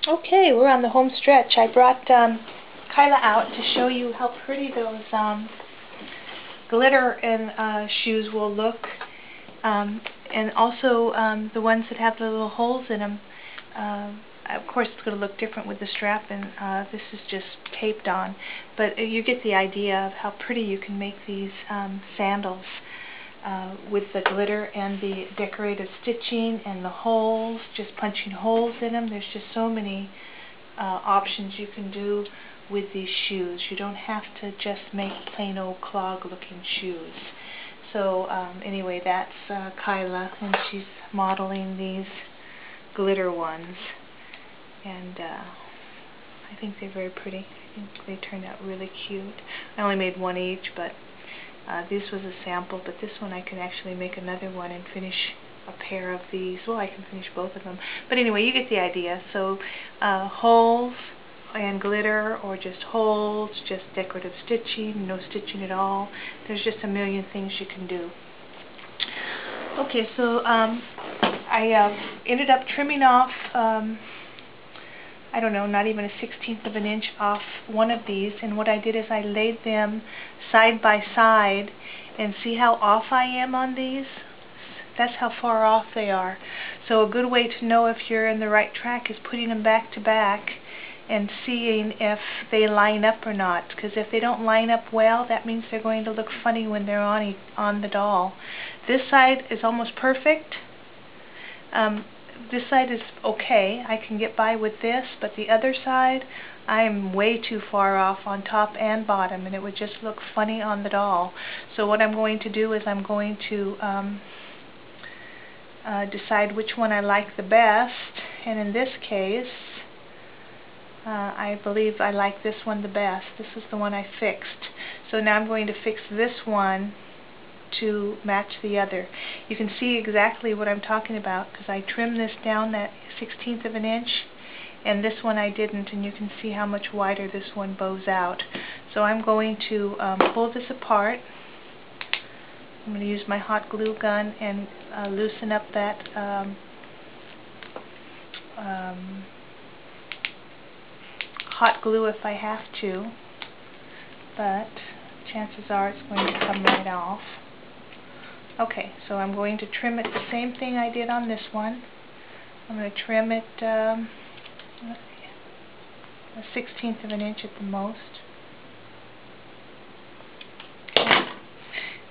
Okay, we're on the home stretch. I brought Kyla out to show you how pretty those glitter and shoes will look, and also the ones that have the little holes in them. Of course, it's going to look different with the strap, and this is just taped on, but you get the idea of how pretty you can make these sandals with the glitter and the decorative stitching and the holes, just punching holes in them. There's just so many options you can do with these shoes. You don't have to just make plain old clog looking shoes. So anyway, that's Kyla, and she's modeling these glitter ones, and I think they're very pretty. I think they turned out really cute. I only made one each, but this was a sample, but this one I can actually make another one and finish a pair of these. Well, I can finish both of them. But anyway, you get the idea. So holes and glitter, or just holes, just decorative stitching, no stitching at all. There's just a million things you can do. Okay, so I ended up trimming off I don't know, not even a 1/16 of an inch off one of these, and what I did is I laid them side by side, and see how off I am on these? That's how far off they are. So a good way to know if you're in the right track is putting them back to back and seeing if they line up or not, because if they don't line up well, that means they're going to look funny when they're on the doll. This side is almost perfect. This side is okay, I can get by with this, but the other side, I am way too far off on top and bottom, and it would just look funny on the doll. So what I'm going to do is I'm going to decide which one I like the best, and in this case, I believe I like this one the best. This is the one I fixed. So now I'm going to fix this one to match the other. You can see exactly what I'm talking about, because I trimmed this down that 1/16 of an inch, and this one I didn't, and you can see how much wider this one bows out. So I'm going to pull this apart. I'm going to use my hot glue gun and loosen up that hot glue if I have to, but chances are it's going to come right off. Okay, so I'm going to trim it the same thing I did on this one. I'm going to trim it a 1/16 of an inch at the most. Okay.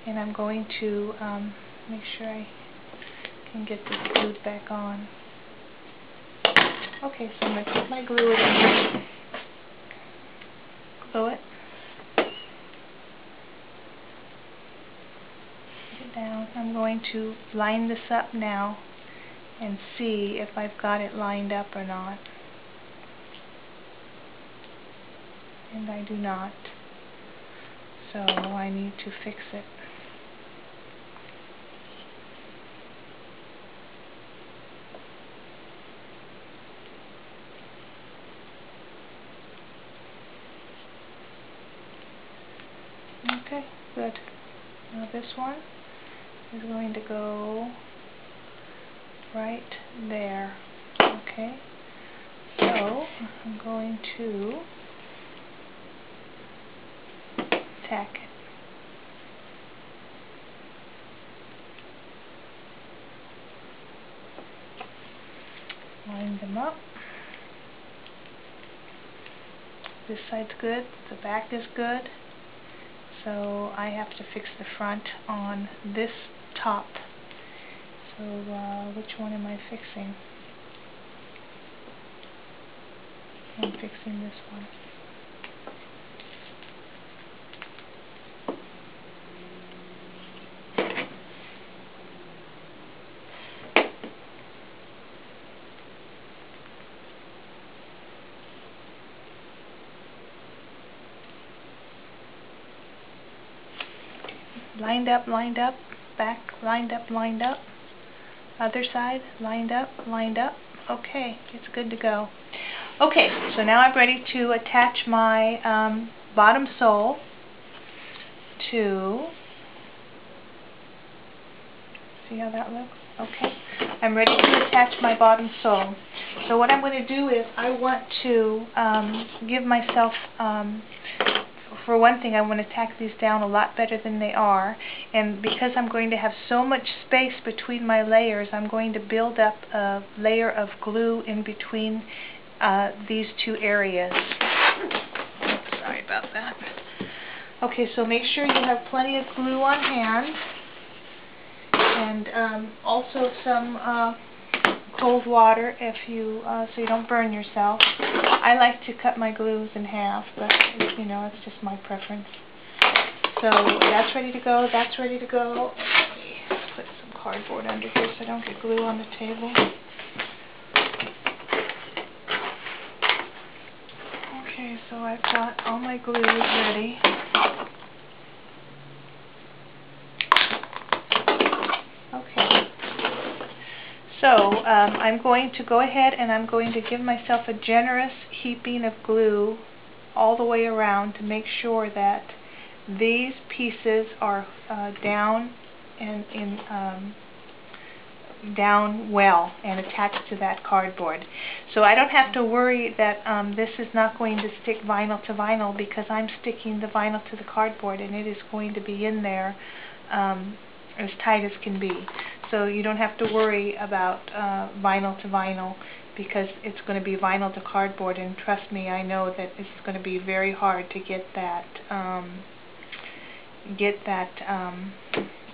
And I'm going to make sure I can get this glued back on. Okay, so I'm going to put my glue in, glue it, down. I'm going to line this up now and see if I've got it lined up or not. And I do not. So I need to fix it. Okay, good. Now this one is going to go right there. Okay, so I'm going to tack it. Line them up. This side's good, the back is good, so I have to fix the front on this top. So which one am I fixing? I'm fixing this one. Lined up, back, lined up, other side, lined up, okay, it's good to go. Okay, so now I'm ready to attach my bottom sole to, see how that looks? Okay, I'm ready to attach my bottom sole. So what I'm going to do is I want to give myself, for one thing, I want to tack these down a lot better than they are, and because I'm going to have so much space between my layers, I'm going to build up a layer of glue in between these two areas. Oops, sorry about that. Okay, so make sure you have plenty of glue on hand, and also some cold water if you so you don't burn yourself. I like to cut my glues in half, but you know, it's just my preference. So that's ready to go. That's ready to go. Let me put some cardboard under here so I don't get glue on the table. Okay, so I've got all my glue ready. Okay. So I'm going to go ahead and I'm going to give myself a generous heaping of glue all the way around to make sure that these pieces are down and down well and attached to that cardboard. So I don't have to worry that this is not going to stick vinyl to vinyl, because I'm sticking the vinyl to the cardboard and it is going to be in there as tight as can be. So you don't have to worry about vinyl to vinyl, because it's going to be vinyl to cardboard, and trust me, I know that it's going to be very hard to get that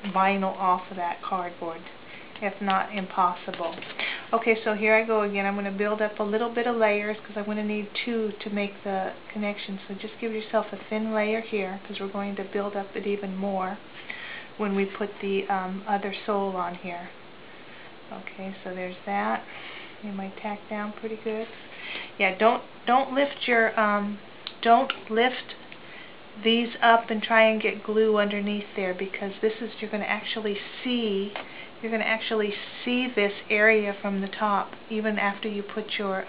vinyl off of that cardboard, if not impossible. Okay, so here I go again. I'm going to build up a little bit of layers because I'm going to need two to make the connection. So just give yourself a thin layer here, because we're going to build up it even more when we put the other sole on here. Okay, so there's that. You might tack down pretty good. Yeah, don't lift your don't lift these up and try and get glue underneath there, because this is, you're going to actually see this area from the top even after you put your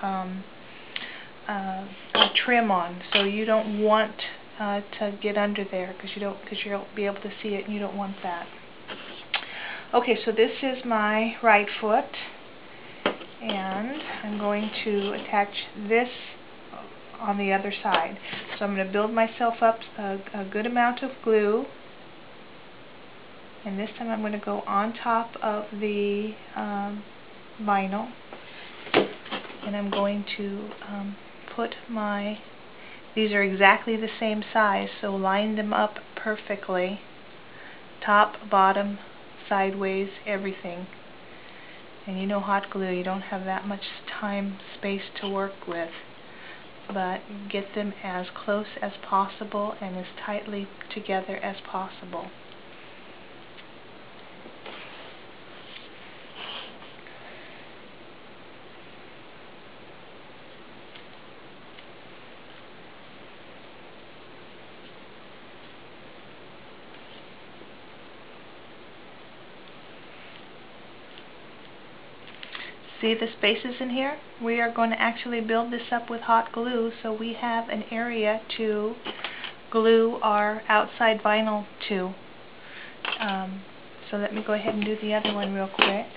trim on. So you don't want to get under there, because you'll be able to see it, and you don't want that. Okay, so this is my right foot, and I'm going to attach this on the other side. So I'm going to build myself up a good amount of glue, and this time I'm going to go on top of the vinyl, and I'm going to put my, these are exactly the same size, so line them up perfectly, top, bottom, sideways, everything. And you know hot glue, you don't have that much time, space to work with, but get them as close as possible and as tightly together as possible. See the spaces in here? We are going to actually build this up with hot glue, so we have an area to glue our outside vinyl to. So let me go ahead and do the other one real quick.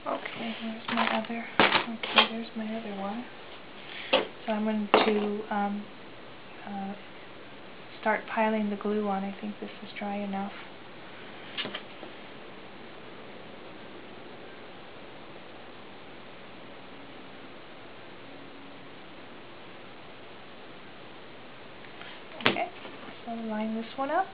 Okay, there's my other one. So I'm going to start piling the glue on. I think this is dry enough. Okay, so line this one up.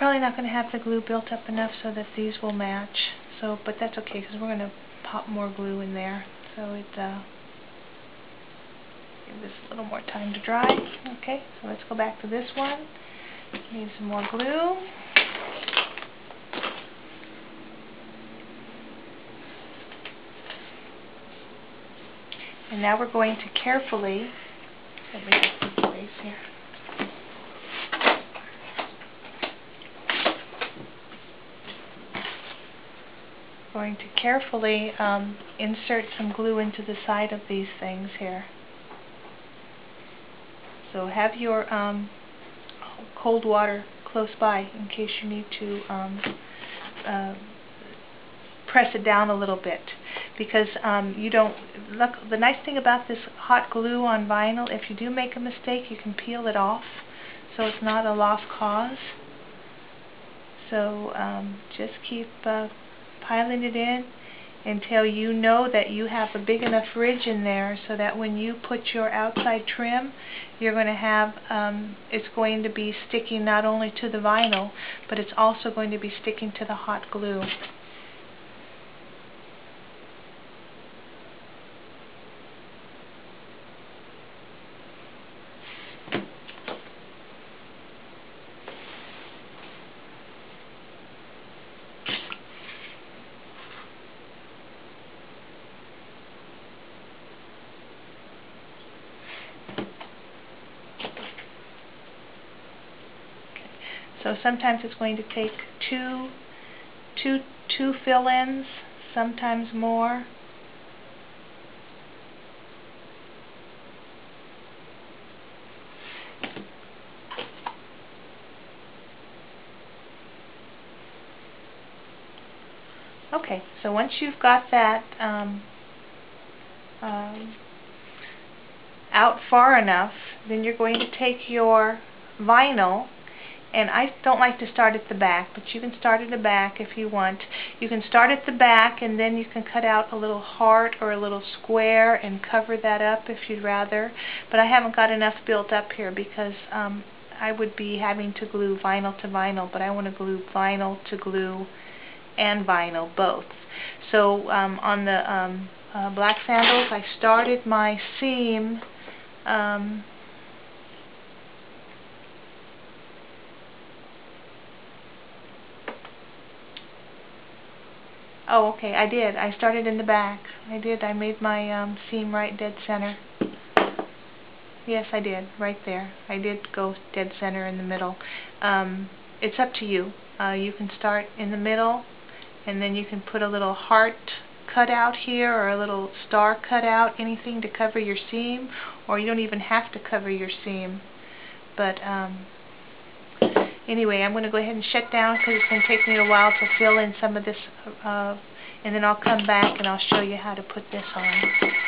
probably not going to have the glue built up enough so that these will match. So, but that's okay because we're going to pop more glue in there. So it give this a little more time to dry. Okay, so let's go back to this one. Need some more glue. And now we're going to carefully, let me get this place here. Going to carefully insert some glue into the side of these things here. So have your cold water close by in case you need to press it down a little bit, because you don't look. The nice thing about this hot glue on vinyl, if you do make a mistake, you can peel it off, so it's not a lost cause. So just keep piling it in until you know that you have a big enough ridge in there so that when you put your outside trim, you're going to have, it's going to be sticking not only to the vinyl, but it's also going to be sticking to the hot glue. So sometimes it's going to take two fill-ins, sometimes more. Okay, so once you've got that out far enough, then you're going to take your vinyl. And I don't like to start at the back, but you can start at the back if you want. You can start at the back and then you can cut out a little heart or a little square and cover that up if you'd rather. But I haven't got enough built up here because I would be having to glue vinyl to vinyl, but I want to glue vinyl to glue and vinyl both. So on the black sandals, I started my seam oh, okay, I did. I started in the back. I did. I made my seam right dead center. Yes, I did. Right there. I did go dead center in the middle. It's up to you. You can start in the middle, and then you can put a little heart cut out here or a little star cut out, anything to cover your seam, or you don't even have to cover your seam. But anyway, I'm going to go ahead and shut down because it's going to take me a while to fill in some of this, and then I'll come back and I'll show you how to put this on.